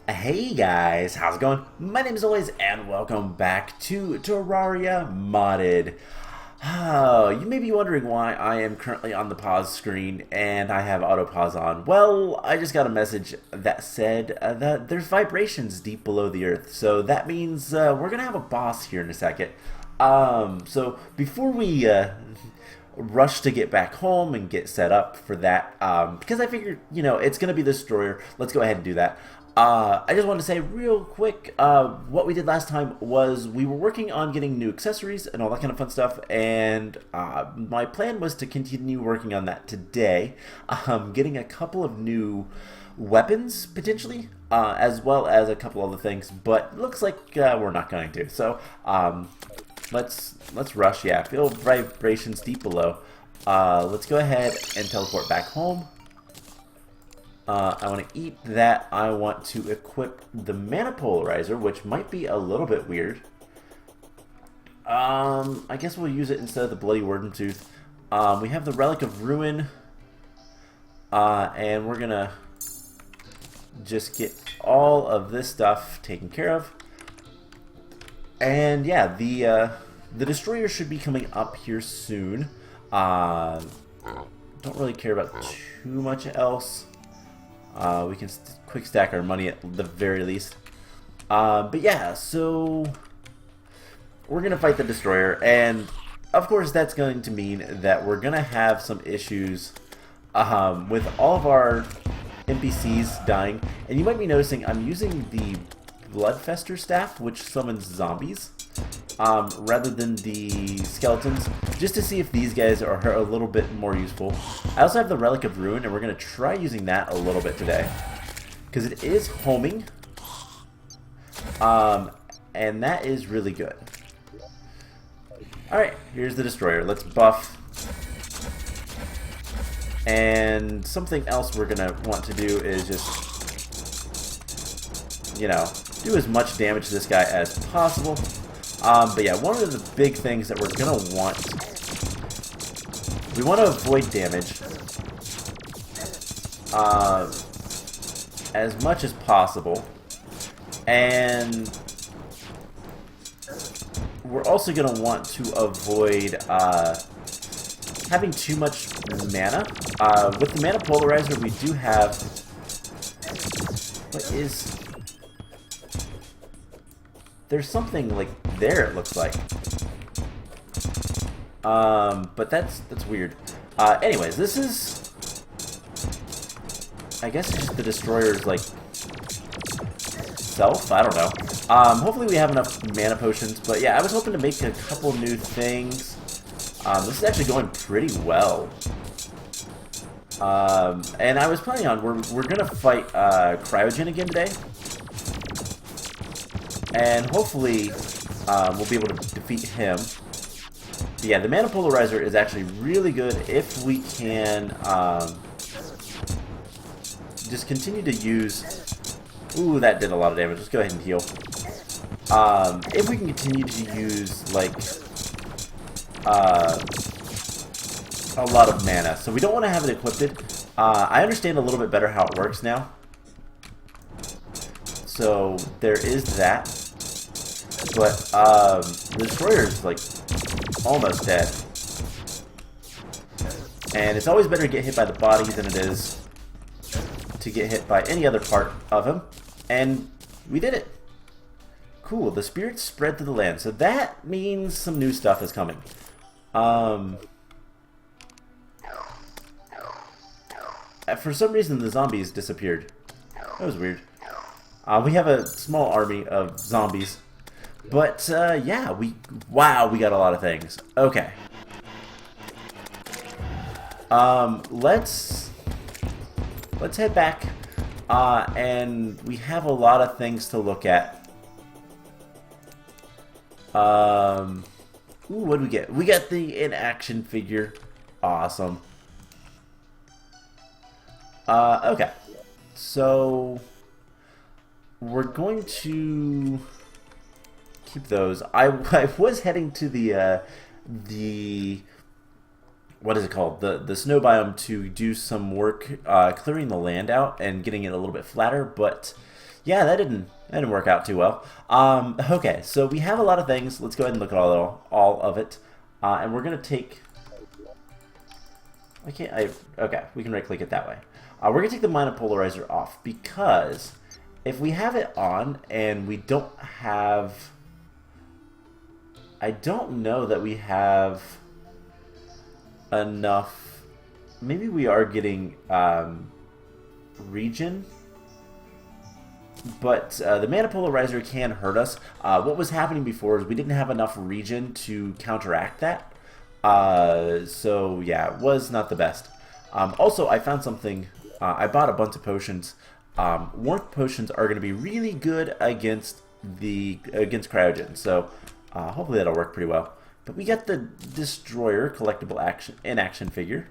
Hey guys, how's it going? My name is always and welcome back to Terraria Modded. Oh, you may be wondering why I am currently on the pause screen and I have auto pause on. Well, I just got a message that said that there's vibrations deep below the earth, so that means we're gonna have a boss here in a second. So before we rush to get back home and get set up for that, because I figured, it's going to be the destroyer. Let's go ahead and do that. I just wanted to say real quick, what we did last time was we were working on getting new accessories and all that kind of fun stuff, and my plan was to continue working on that today, getting a couple of new weapons, potentially, as well as a couple other things, but looks like we're not going to. So, let's rush. Yeah, feel vibrations deep below. Let's go ahead and teleport back home. I want to eat that. I want to equip the mana polarizer, which might be a little bit weird. I guess we'll use it instead of the bloody Warden Tooth. We have the Relic of Ruin, and we're gonna just get all of this stuff taken care of. And yeah, the destroyer should be coming up here soon. Don't really care about too much else. We can quick stack our money at the very least. But yeah, so we're gonna fight the destroyer, and of course that's going to mean that we're gonna have some issues with all of our NPCs dying. And you might be noticing I'm using the Bloodfester staff, which summons zombies, rather than the skeletons, just to see if these guys are a little bit more useful. I also have the Relic of Ruin, and we're going to try using that a little bit today, because it is homing, and that is really good. Alright, here's the destroyer. Let's buff. And something else we're going to want to do is just, do as much damage to this guy as possible. But yeah, one of the big things that we're going to want, we want to avoid damage as much as possible. And we're also going to want to avoid having too much mana. With the mana polarizer, we do have, there's something like there, it looks like. But that's weird. Anyways, this is, I guess, just the destroyer's like self. I don't know. Hopefully we have enough mana potions. But yeah, I was hoping to make a couple new things. This is actually going pretty well. And I was planning on we're gonna fight Cryogen again today. And hopefully, we'll be able to defeat him. But yeah, the mana polarizer is actually really good if we can just continue to use. Ooh, that did a lot of damage. Let's go ahead and heal. If we can continue to use like a lot of mana, so we don't want to have it equipped. I understand a little bit better how it works now. So there is that. But the destroyer is like almost dead, and it's always better to get hit by the body than it is to get hit by any other part of him. And we did it. Cool. The spirits spread through the land, so that means some new stuff is coming. For some reason, the zombies disappeared. That was weird. We have a small army of zombies. But, yeah, wow, we got a lot of things. Okay. Let's head back, and we have a lot of things to look at. Ooh, what do we get? We got the in-action figure. Awesome. Okay. So, we're going to keep those. I was heading to the what is it called? The snow biome to do some work clearing the land out and getting it a little bit flatter, but Yeah, that didn't work out too well. Okay, so we have a lot of things. Let's go ahead and look at all of it, and we're gonna take. I can't. Okay, we can right click it that way. We're gonna take the mana polarizer off because if we have it on and we don't have, I don't know that we have enough. Maybe we are getting regen. But the mana polarizer can hurt us. What was happening before is we didn't have enough regen to counteract that. So yeah, it was not the best. Also, I found something. I bought a bunch of potions. Warmth potions are going to be really good against Cryogen. So hopefully that'll work pretty well. But we got the Destroyer collectible action figure.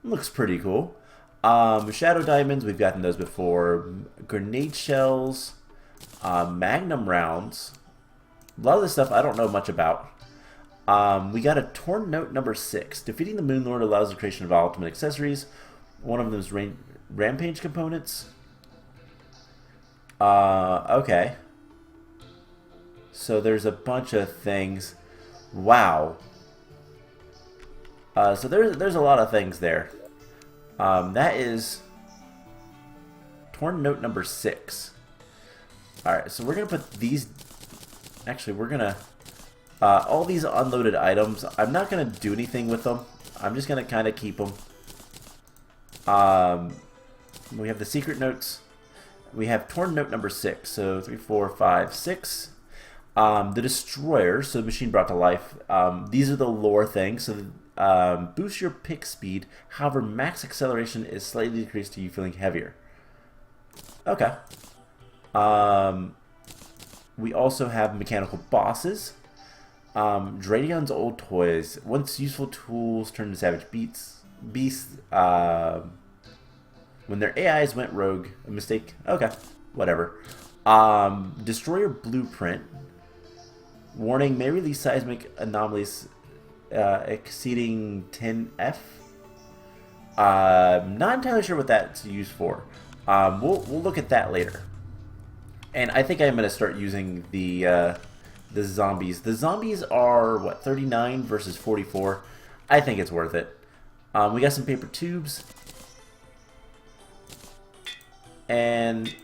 Looks pretty cool. Shadow diamonds, we've gotten those before. Grenade shells, magnum rounds. A lot of this stuff I don't know much about. We got a torn note number 6. Defeating the Moon Lord allows the creation of ultimate accessories. One of them is rampage components. Okay. So there's a bunch of things. Wow. So there's a lot of things there. That is torn note number 6. Alright, so we're going to put these... Actually, we're going to... all these unloaded items, I'm not going to do anything with them. I'm just going to kind of keep them. We have the secret notes. We have torn note number 6. So 3, 4, 5, 6. The Destroyer, so machine brought to life. These are the lore things. So boost your pick speed, however max acceleration is slightly decreased to you feeling heavier. Okay. We also have mechanical bosses. Draydion's old toys. Once useful tools turn to savage beasts. When their AIs went rogue. A mistake. Okay. Whatever. Destroyer blueprint. Warning, may release seismic anomalies exceeding 10F. Not entirely sure what that's used for. We'll look at that later. And I think I'm going to start using the zombies. The zombies are, what, 39 versus 44. I think it's worth it. We got some paper tubes. And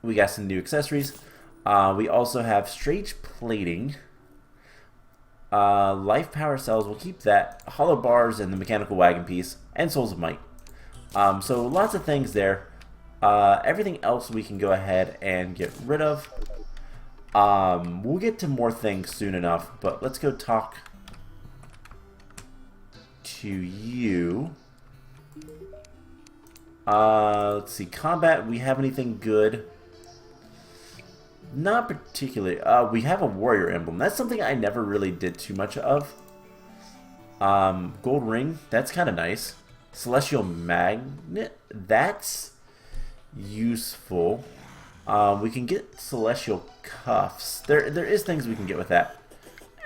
we got some new accessories. We also have straight plating. Life power cells, we'll keep that. Hollow bars and the mechanical wagon piece. And souls of might. So lots of things there. Everything else we can go ahead and get rid of. We'll get to more things soon enough, but let's go talk to you. Let's see, combat, we have anything good? Not particularly. We have a warrior emblem. That's something I never really did too much of. Gold ring, that's kind of nice. Celestial magnet, that's useful. We can get celestial cuffs. There is things we can get with that.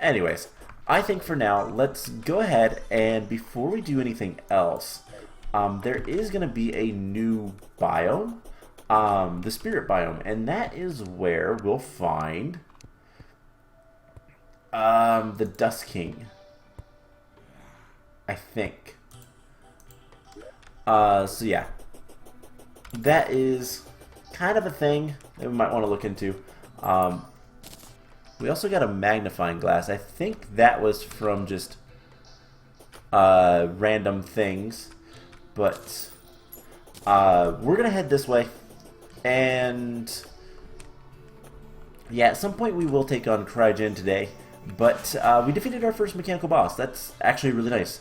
Anyways, I think for now, let's go ahead and before we do anything else, there is going to be a new biome, the spirit biome, and that is where we'll find the Dust King, I think. So yeah, that is kind of a thing that we might want to look into. We also got a magnifying glass. I think that was from just random things, but we're gonna head this way, and yeah, at some point we will take on Cryogen today, but we defeated our first mechanical boss. That's actually really nice.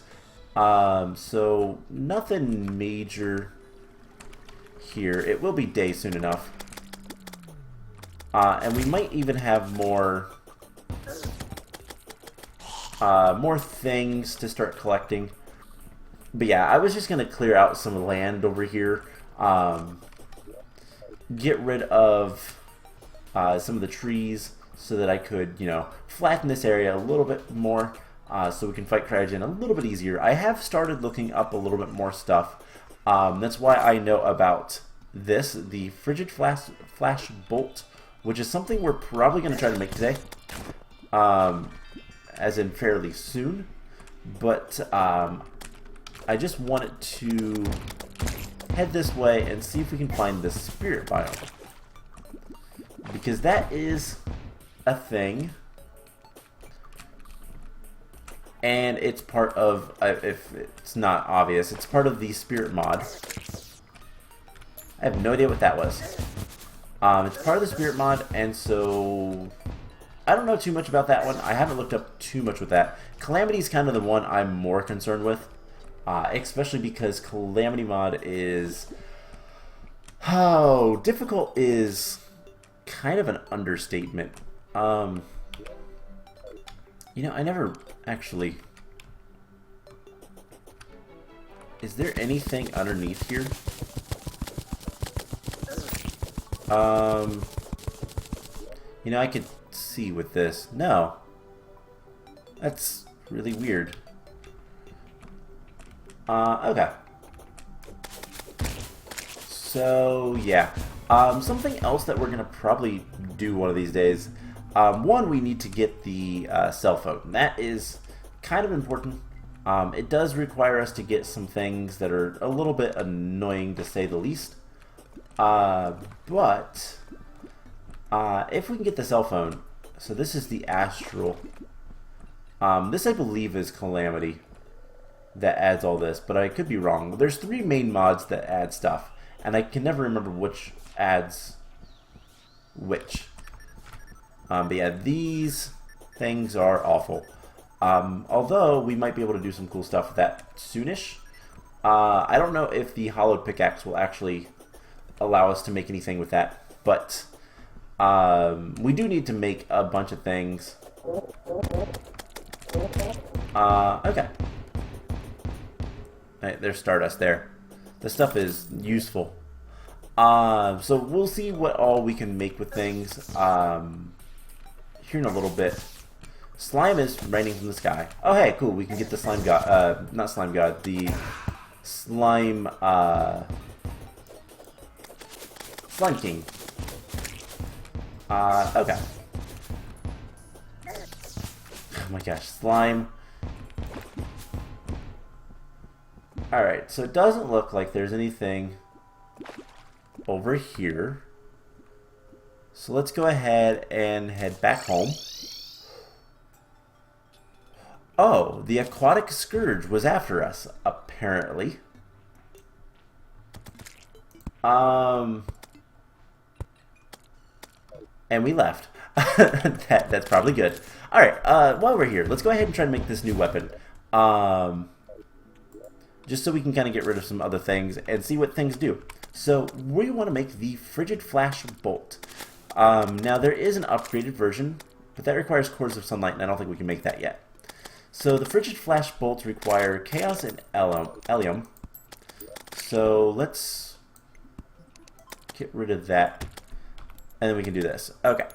So nothing major here. It will be day soon enough. And we might even have more things to start collecting. But yeah, I was just going to clear out some land over here. Get rid of some of the trees so that I could, you know, flatten this area a little bit more. So we can fight Cryogen a little bit easier. I have started looking up a little bit more stuff. That's why I know about this, the Frigid Flash Bolt, which is something we're probably going to try to make today, as in fairly soon. But I just wanted to head this way and see if we can find the spirit biome, because that is a thing, and it's part of, if it's not obvious, it's part of the spirit mod. I have no idea what that was. It's part of the spirit mod, and so I don't know too much about that one. I haven't looked up too much with that. Calamity is kind of the one I'm more concerned with, especially because Calamity mod is... Oh, difficult is kind of an understatement. You know, I never actually... Is there anything underneath here? You know, I could see with this. No. That's really weird. Okay. So, yeah. Something else that we're going to probably do one of these days. One, we need to get the cell phone. That is kind of important. It does require us to get some things that are a little bit annoying, to say the least. But if we can get the cell phone, so this is the Astral. This I believe is Calamity that adds all this, but I could be wrong. There's 3 main mods that add stuff, and I can never remember which adds which. But yeah, these things are awful. Although we might be able to do some cool stuff with that soonish. I don't know if the hollowed pickaxe will actually allow us to make anything with that, but we do need to make a bunch of things. Okay. Alright, there's Stardust there. This stuff is useful. So we'll see what all we can make with things here in a little bit. Slime is raining from the sky. Oh hey, cool, we can get the slime god, not slime god, the slime, Slime King. Okay. Oh my gosh, slime. Alright, so it doesn't look like there's anything over here. So let's go ahead and head back home. Oh, the aquatic scourge was after us, apparently. And we left. That's probably good. Alright, while we're here, let's go ahead and try to make this new weapon. Just so we can kind of get rid of some other things and see what things do. So, we want to make the Frigid Flash Bolt. Now, there is an upgraded version, but that requires cores of sunlight, and I don't think we can make that yet. So, the Frigid Flash Bolts require Chaos and Helium. So, let's get rid of that, and then we can do this. Okay.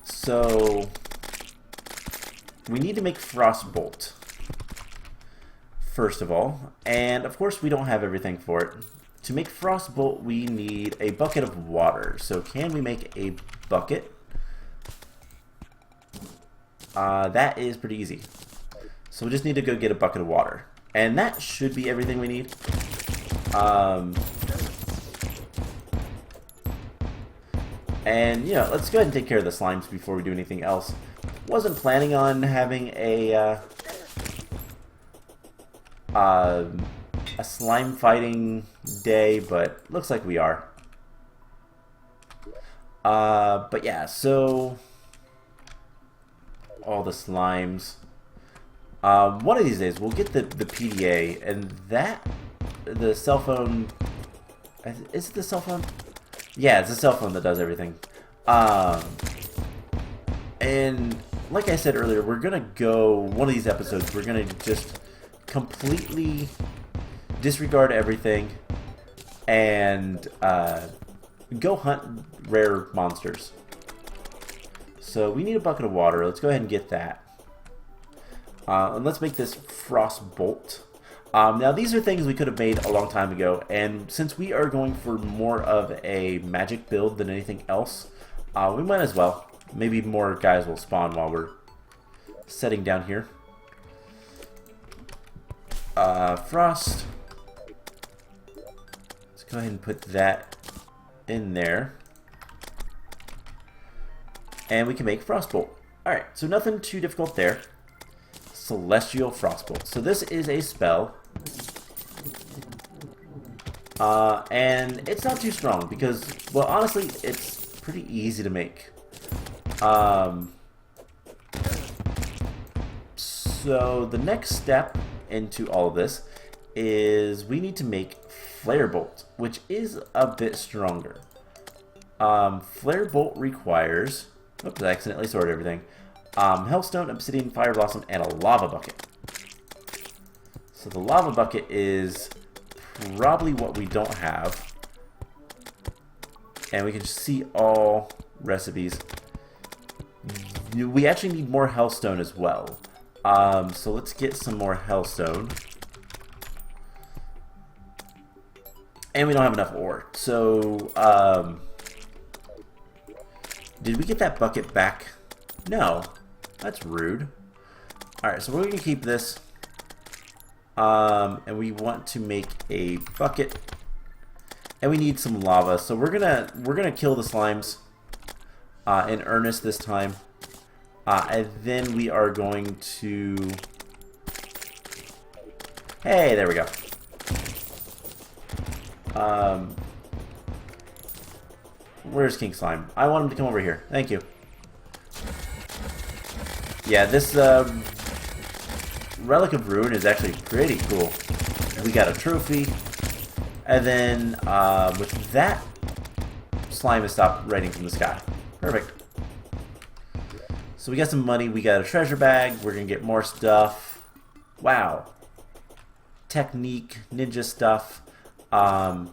So, we need to make Frostbolt, first of all, and of course we don't have everything for it. To make Frostbolt, we need a bucket of water. So can we make a bucket? That is pretty easy. So we just need to go get a bucket of water. And that should be everything we need. And, you know, let's go ahead and take care of the slimes before we do anything else. Wasn't planning on having a slime fighting day, but looks like we are. But yeah, so all the slimes. One of these days we'll get the PDA, and that the cell phone. Is it the cell phone? Yeah, it's a cell phone that does everything. And like I said earlier, we're gonna go one of these episodes. We're gonna just completely disregard everything and go hunt rare monsters. So we need a bucket of water. Let's go ahead and get that. And let's make this Frostbolt. Now these are things we could have made a long time ago, and since we are going for more of a magic build than anything else, we might as well. Maybe more guys will spawn while we're setting down here. Frost. Let's go ahead and put that in there. And we can make Frostbolt. Alright, so nothing too difficult there. Celestial Frostbolt. So this is a spell. And it's not too strong because, well, honestly, it's pretty easy to make. So the next step into all of this is we need to make Flare Bolt, which is a bit stronger. Flare Bolt requires, oops, I accidentally sorted everything. Hellstone, Obsidian, Fire Blossom, and a Lava Bucket. So the Lava Bucket is probably what we don't have. And we can see all recipes. We actually need more Hellstone as well. So let's get some more Hellstone. And we don't have enough ore. So, did we get that bucket back? No. That's rude. Alright, so we're going to keep this. And we want to make a bucket. And we need some lava. So we're gonna kill the slimes in earnest this time. And then we are going to... Hey, there we go. Where's King Slime? I want him to come over here. Thank you. Yeah, this Relic of Ruin is actually pretty cool. We got a trophy. And then with that, slime has stopped raining from the sky. Perfect. So we got some money. We got a treasure bag. We're going to get more stuff. Wow. Technique, ninja stuff.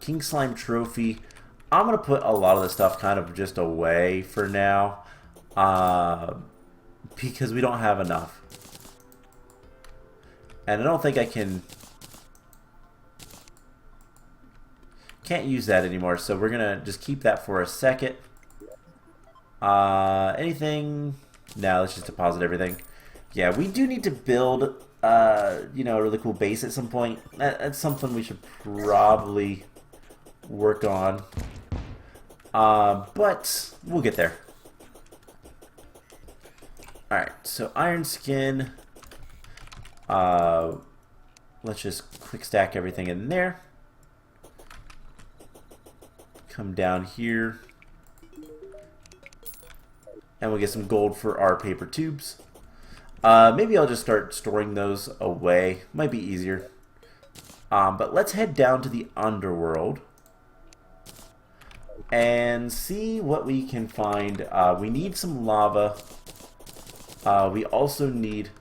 King Slime trophy. I'm going to put a lot of the stuff kind of just away for now. Because we don't have enough. And I don't think I can't use that anymore, so we're gonna just keep that for a second. Anything? No, let's just deposit everything. Yeah, we do need to build, you know, a really cool base at some point. That's something we should probably work on. But we'll get there. Alright, so iron skin. Let's just quick stack everything in there. Come down here. And we'll get some gold for our paper tubes. Maybe I'll just start storing those away. Might be easier. But let's head down to the underworld. And see what we can find. We need some lava. We also need...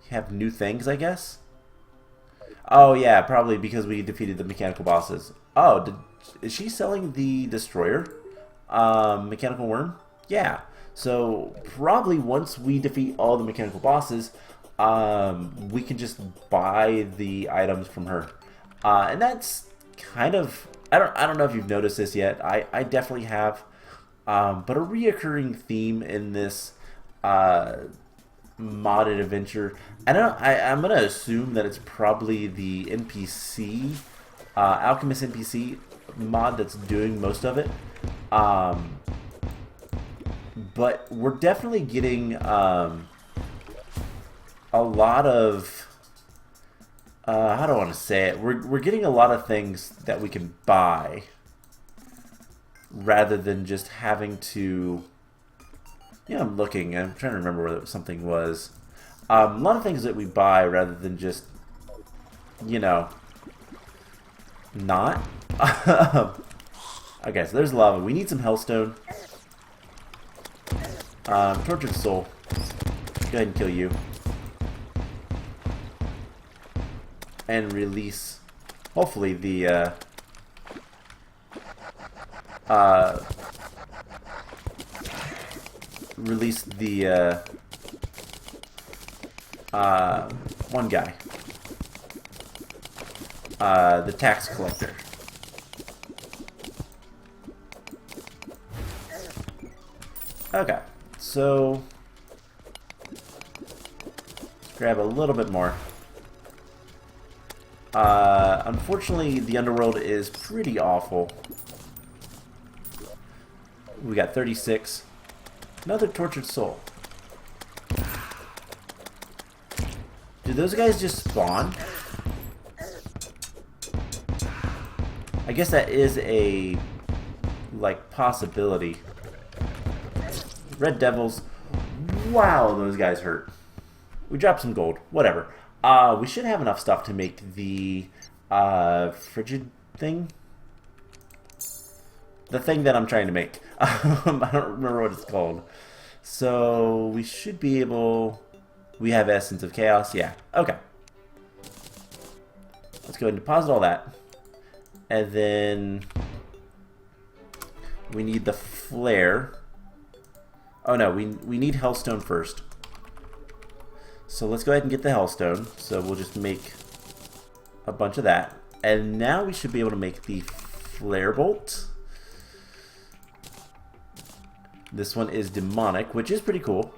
have new things, I guess? Oh yeah, probably because we defeated the mechanical bosses. Oh, is she selling the destroyer? Mechanical worm? Yeah. So probably once we defeat all the mechanical bosses, we can just buy the items from her. And that's kind of... I don't know if you've noticed this yet. I definitely have. But a reoccurring theme in this modded adventure. I'm gonna assume that it's probably the NPC, Alchemist NPC mod that's doing most of it. But we're definitely getting a lot of how do I want to say it? We're getting a lot of things that we can buy rather than just having to. Yeah, I'm looking. I'm trying to remember where something was. A lot of things that we buy rather than just, you know, not. Okay, so there's lava. We need some hellstone. Tortured soul. Go ahead and kill you. And release, hopefully, the, release the one guy. The tax collector. Okay, so let's grab a little bit more. Unfortunately, the underworld is pretty awful. We got 36. Another tortured soul. Do those guys just spawn? I guess that is a, like, possibility. Red Devils. Wow, those guys hurt. We dropped some gold. Whatever. We should have enough stuff to make the frigid thing. The thing that I'm trying to make. I don't remember what it's called. So we should be able... We have Essence of Chaos. Yeah. Okay. Let's go ahead and deposit all that. And then we need the flare. Oh no, we need Hellstone first. So let's go ahead and get the Hellstone. So we'll just make a bunch of that. And now we should be able to make the Flare Bolt. This one is demonic, which is pretty cool.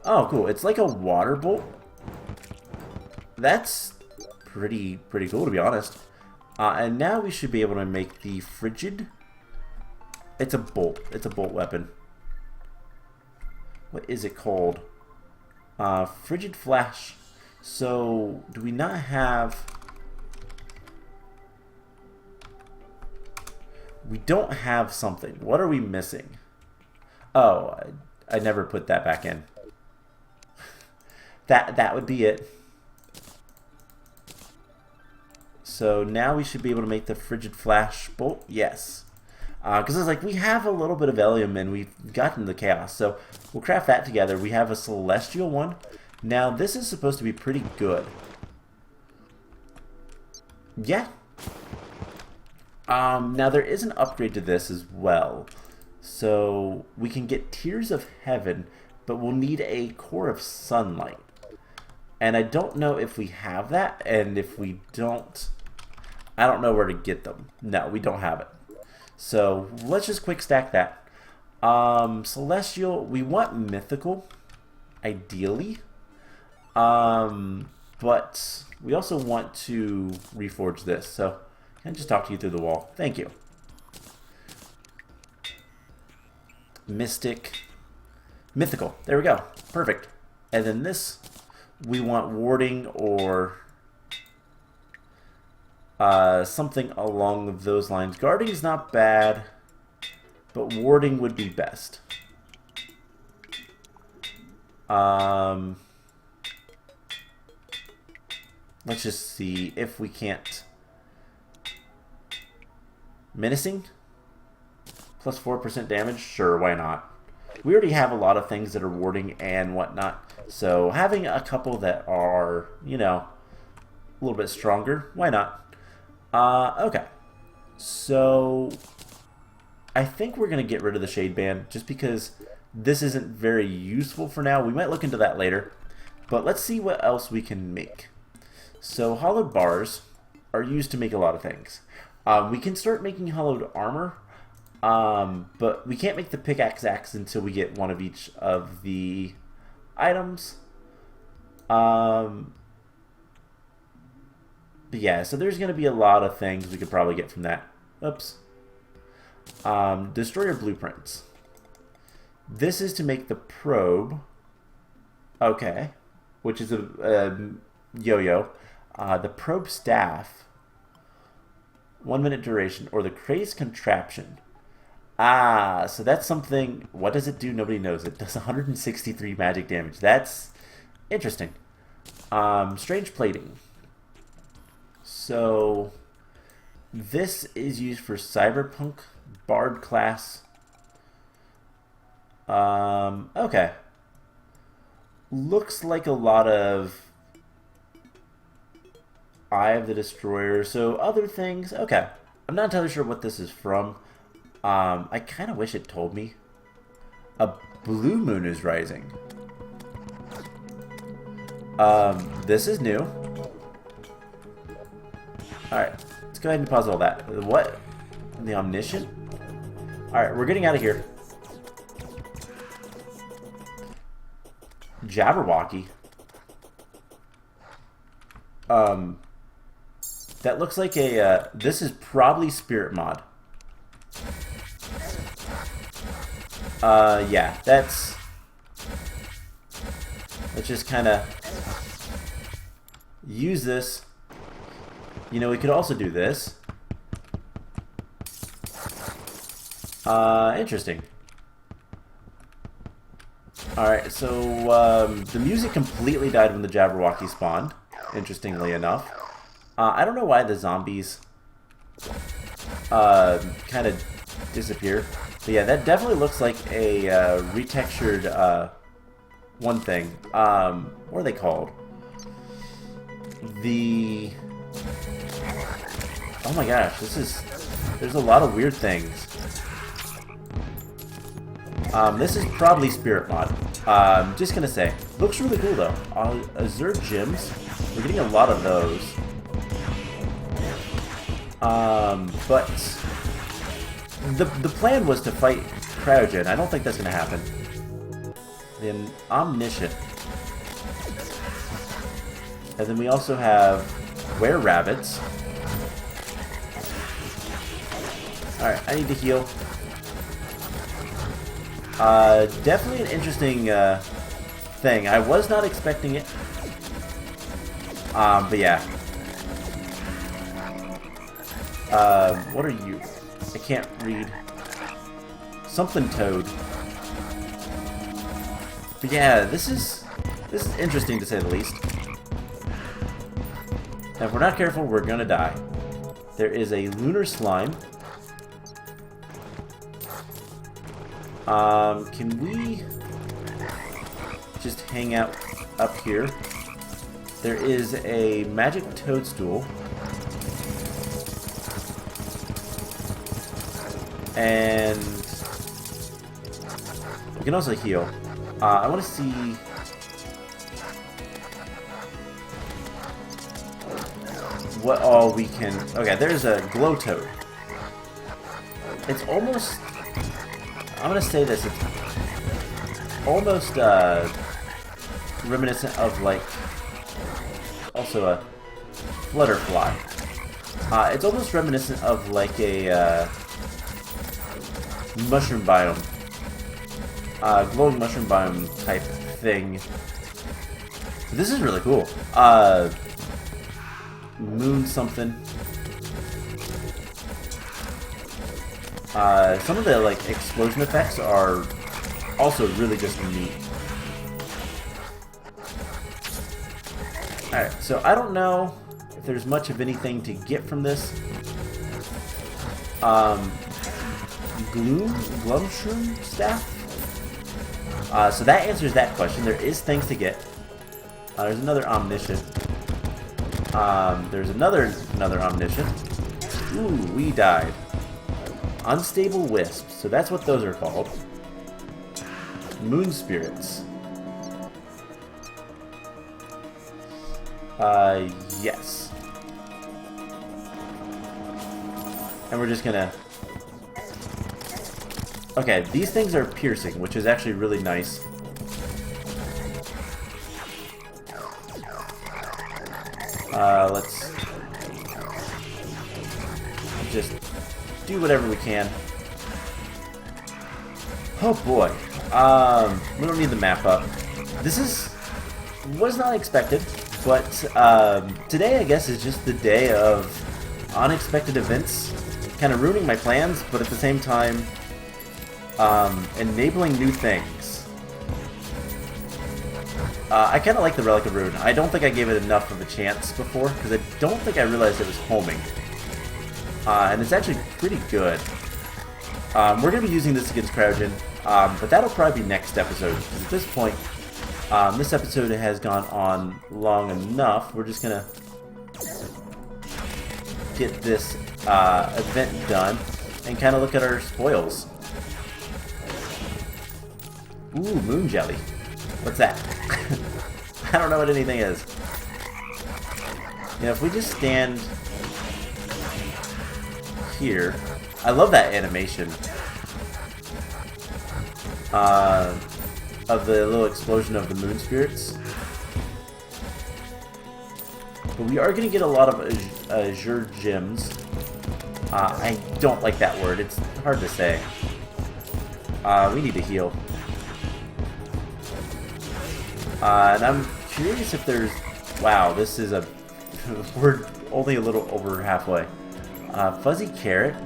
Oh, cool. It's like a water bolt. That's pretty cool, to be honest. And now we should be able to make the frigid. It's a bolt. It's a bolt weapon. What is it called? Frigid Flash. So, do we not have... We don't have something. What are we missing? Oh, I never put that back in. That would be it. So now we should be able to make the Frigid Flash Bolt. Yes. Because it's like we have a little bit of Helium and we've gotten the Chaos. So we'll craft that together. We have a Celestial one. Now this is supposed to be pretty good. Yeah. Now there is an upgrade to this as well. So we can get Tears of Heaven, but we'll need a Core of Sunlight. And I don't know if we have that, and if we don't, I don't know where to get them. No, we don't have it. So let's just quick stack that. Celestial, we want Mythical, ideally. But we also want to reforge this. So can I just talk to you through the wall? Thank you. Mystic. Mythical. There we go. Perfect. And then this, we want warding or something along those lines. Guarding is not bad, but warding would be best. Let's just see if we can't... Menacing? Plus 4% damage? Sure, why not? We already have a lot of things that are warding and whatnot. So having a couple that are, you know, a little bit stronger, why not? Okay. So I think we're going to get rid of the Shade Band just because this isn't very useful for now. We might look into that later. But let's see what else we can make. So hollowed bars are used to make a lot of things. We can start making hollowed armor, but we can't make the pickaxe axe until we get one of each of the items. But yeah, so there's going to be a lot of things we could probably get from that. Oops. Destroyer blueprints. This is to make the probe. Okay. Which is a yo-yo. The probe staff. 1 minute duration. Or the crazed contraption. Ah, so that's something... What does it do? Nobody knows. It does 163 magic damage. That's interesting. Strange plating. So this is used for Cyberpunk Bard class. Okay. Looks like a lot of Eye of the Destroyer. So other things. Okay. I'm not entirely sure what this is from. I kind of wish it told me. A blue moon is rising. This is new. Alright, let's go ahead and pause all that. What? The Omniscient? Alright, we're getting out of here. Jabberwocky. That looks like a, this is probably Spirit Mod. Yeah, let's just kind of use this. You know, we could also do this. Interesting. Alright, so, the music completely died when the Jabberwocky spawned, interestingly enough. I don't know why the zombies, kind of disappear. But yeah, that definitely looks like a, retextured, one thing. What are they called? Oh my gosh, there's a lot of weird things. This is probably Spirit Mod. Just gonna say, looks really cool though. Azure Gems, we're getting a lot of those. But the plan was to fight Cryogen. I don't think that's gonna happen. Then Omniscient. And then we also have Were-Rabbits. Alright, I need to heal. Definitely an interesting thing. I was not expecting it. But yeah. What are you? I can't read. Something Toad. But yeah, this is interesting to say the least. And if we're not careful, we're gonna die. There is a lunar slime. Can we just hang out up here? There is a magic toadstool. And we can also heal. I want to see what all we can... Okay, there's a glow toad. It's almost... I'm going to say this. It's almost reminiscent of, like, also a flutterfly. It's almost reminiscent of, like, a mushroom biome. Glowing mushroom biome type thing. This is really cool. Moon something. Some of the like explosion effects are also really just neat. Alright, so I don't know if there's much of anything to get from this. Glumshroom staff? So that answers that question. There is things to get. There's another Omniscient. There's another Omniscient. Ooh, we died. Unstable Wisps. So that's what those are called. Moon Spirits. Yes. And we're just gonna... Okay, these things are piercing, which is actually really nice. Let's just do whatever we can. Oh boy. We don't need the map up. This was not expected, but today I guess is just the day of unexpected events, kind of ruining my plans, but at the same time enabling new things. I kind of like the Relic of Ruin. I don't think I gave it enough of a chance before, because I don't think I realized it was homing. And it's actually pretty good. We're going to be using this against Cryogen, but that'll probably be next episode, because at this point, this episode has gone on long enough. We're just going to get this event done and kind of look at our spoils. Ooh, moon jelly. What's that? I don't know what anything is. You know, if we just stand here, I love that animation of the little explosion of the moon spirits. But we are going to get a lot of azure gems. I don't like that word. It's hard to say. We need to heal. And I'm curious if there's... Wow, this is a... We're only a little over halfway. Fuzzy carrot.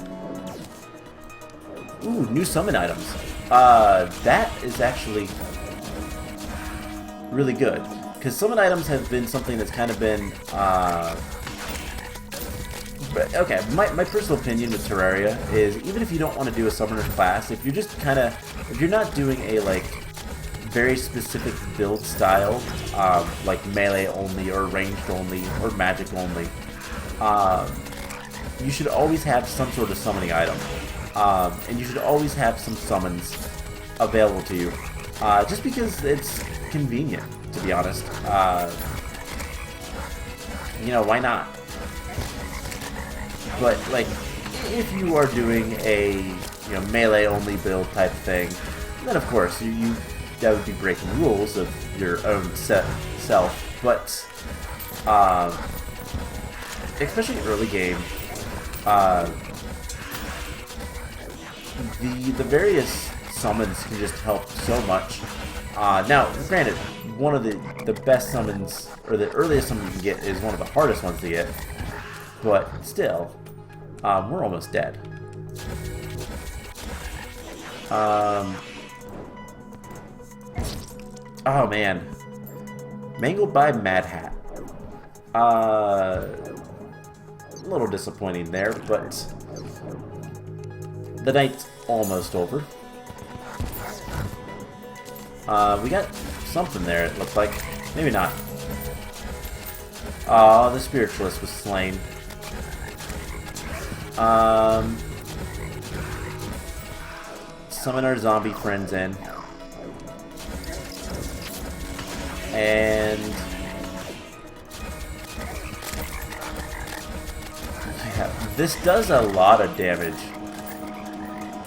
Ooh, new summon items. That is actually really good. Because summon items have been something that's kind of been... okay, my personal opinion with Terraria is even if you don't want to do a summoner class, if you're just kind of... If you're not doing a, like, very specific build style, like melee only, or ranged only, or magic only, you should always have some sort of summoning item. And you should always have some summons available to you. Just because it's convenient, to be honest. You know, why not? But, like, if you are doing a, you know, melee only build type thing, then of course, that would be breaking rules of your own self. But, especially early game, the various summons can just help so much. Now, granted, one of the best summons, or the earliest summon you can get, is one of the hardest ones to get. But still, we're almost dead. Oh man, mangled by Mad Hat. A little disappointing there, but the night's almost over. We got something there, it looked like. Maybe not. Oh, the spiritualist was slain. Summon our zombie friends in. And... yeah, this does a lot of damage.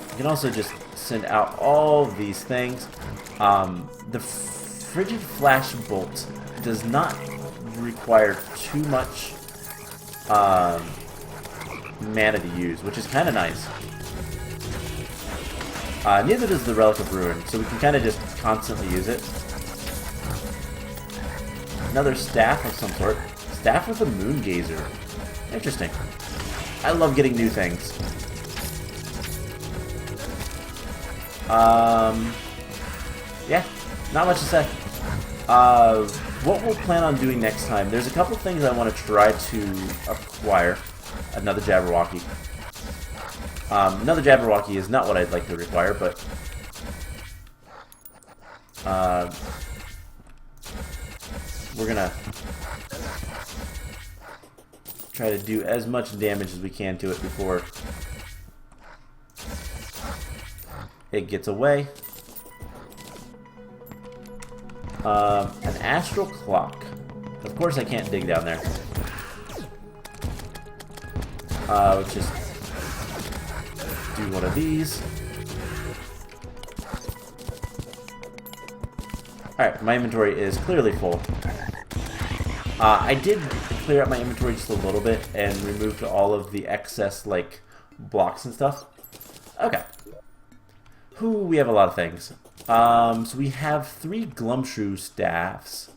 You can also just send out all these things. The Frigid Flash Bolt does not require too much mana to use, which is kind of nice. Neither does the Relic of Ruin, so we can kind of just constantly use it. Another staff of some sort. Staff with a Moon Gazer. Interesting. I love getting new things. Yeah, not much to say. What we'll plan on doing next time, there's a couple things I want to try to acquire. Another Jabberwocky. Another Jabberwocky is not what I'd like to require, but... we're gonna try to do as much damage as we can to it before it gets away. An astral clock. Of course I can't dig down there. Let's just do one of these. Alright, my inventory is clearly full. I did clear out my inventory just a little bit and removed all of the excess, like, blocks and stuff. Okay. We have a lot of things. So we have 3 Glumshrew staffs.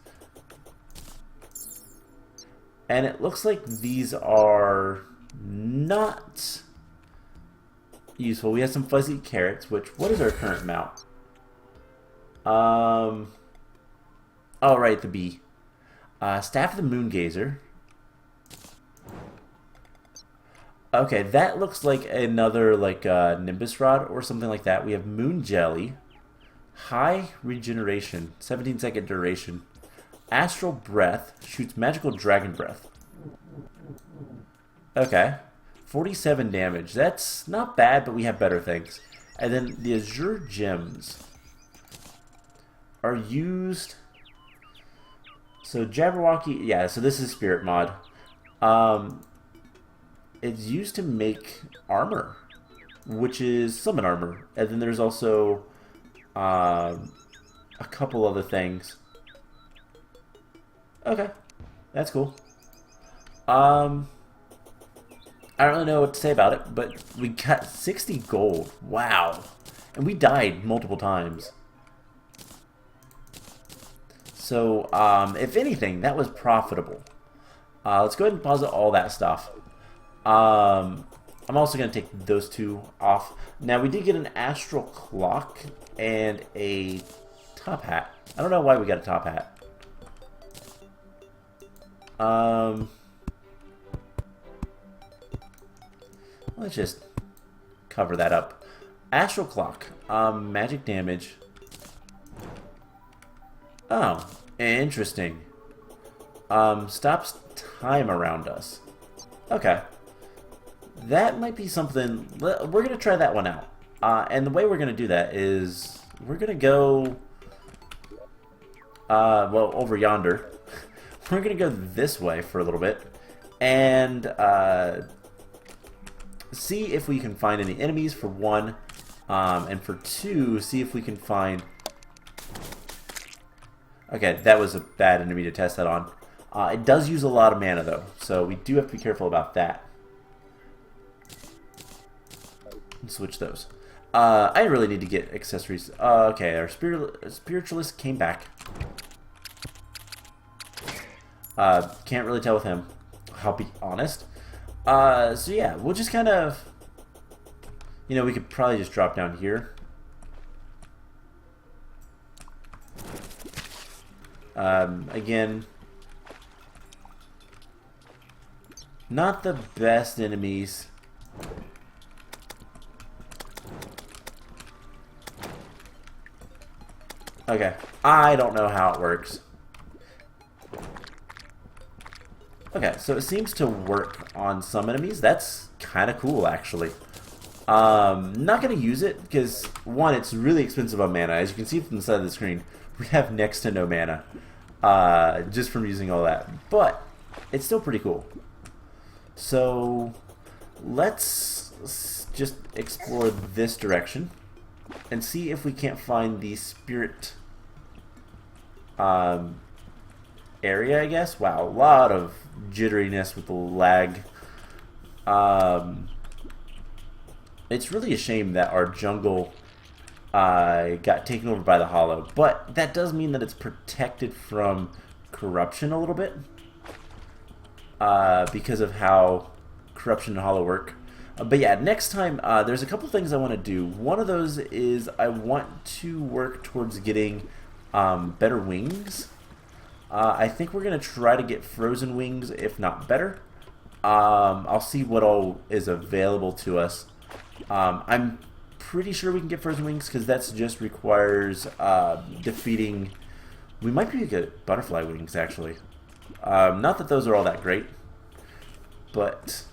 And it looks like these are not useful. We have some fuzzy carrots, which, what is our current mount? Oh, right, the bee. Staff of the Moon Gazer. Okay, that looks like another, like, Nimbus Rod or something like that. We have Moon Jelly. High regeneration, 17-second duration. Astral Breath, shoots magical dragon breath. Okay. 47 damage. That's not bad, but we have better things. And then the Azure Gems are used So Jabberwocky, yeah, so this is Spirit Mod. Um, it's used to make armor, which is summon armor. And then there's also a couple other things. Okay, that's cool. I don't really know what to say about it, but we got 60 gold. Wow. And we died multiple times. So, if anything, that was profitable. Let's go ahead and pause all that stuff. I'm also going to take those two off. Now, we did get an astral clock and a top hat. I don't know why we got a top hat. Let's just cover that up. Astral clock. Magic damage. Oh, interesting. Stops time around us. Okay. That might be something. We're going to try that one out. And the way we're going to do that is we're going to go, well, over yonder. We're going to go this way for a little bit. And see if we can find any enemies, for one. And for two, see if we can find... Okay, that was a bad enemy to test that on. It does use a lot of mana, though, so we do have to be careful about that. Switch those. I really need to get accessories. Okay, our spiritualist came back. Can't really tell with him, I'll be honest. So yeah, we'll just kind of... You know, we could probably just drop down here. Again, not the best enemies. Okay, I don't know how it works. Okay, so it seems to work on some enemies. That's kind of cool, actually. Not going to use it because, one, it's really expensive on mana. As you can see from the side of the screen, we have next to no mana just from using all that. But it's still pretty cool. So let's just explore this direction and see if we can't find the spirit area, I guess. Wow, a lot of jitteriness with the lag. It's really a shame that our jungle got taken over by the Hollow, but that does mean that it's protected from corruption a little bit because of how corruption and Hollow work. But yeah, next time there's a couple things I want to do. One of those is I want to work towards getting better wings. I think we're going to try to get frozen wings, if not better. I'll see what all is available to us. I'm pretty sure we can get frozen wings because that just requires defeating... We might be able to get butterfly wings, actually. Not that those are all that great, but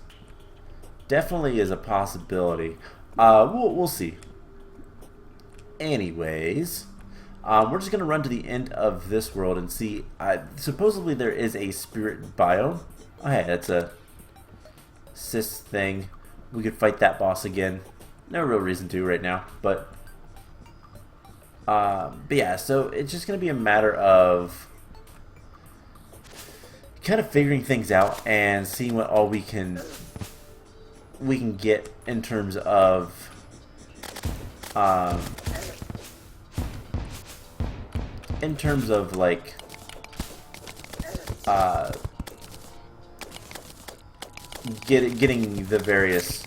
definitely is a possibility. We'll see. Anyways, we're just going to run to the end of this world and see. Supposedly there is a spirit biome. Oh, hey, that's a cis thing. We could fight that boss again. No real reason to right now, but yeah, so it's just going to be a matter of kind of figuring things out and seeing what all we can get in terms of like getting the various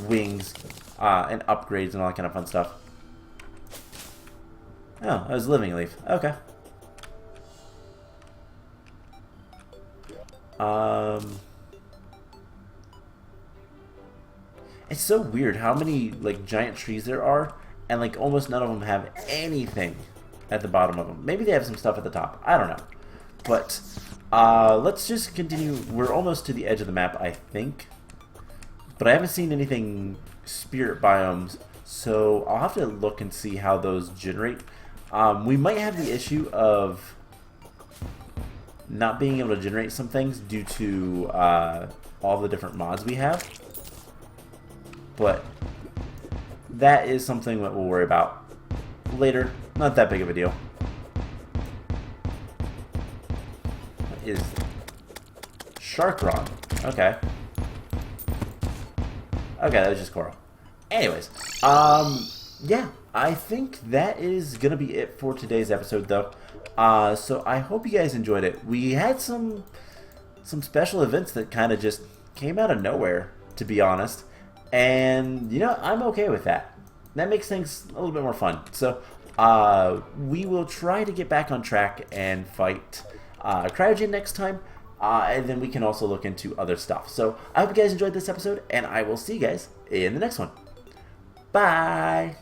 wings and upgrades and all that kind of fun stuff. Oh, that was Living Leaf. Okay. It's so weird how many like giant trees there are, and like almost none of them have anything at the bottom of them. Maybe they have some stuff at the top. I don't know. But let's just continue. We're almost to the edge of the map, I think. But I haven't seen anything spirit biomes, so I'll have to look and see how those generate. We might have the issue of not being able to generate some things due to all the different mods we have. But that is something that we'll worry about later. Not that big of a deal. What is shark rod? Okay. Okay, that was just coral. Anyways, yeah, I think that is gonna be it for today's episode, though. So I hope you guys enjoyed it. We had some special events that kind of just came out of nowhere, to be honest. And, you know, I'm okay with that. That makes things a little bit more fun. So, we will try to get back on track and fight Cryogen next time. And then we can also look into other stuff. So, I hope you guys enjoyed this episode, and I will see you guys in the next one. Bye!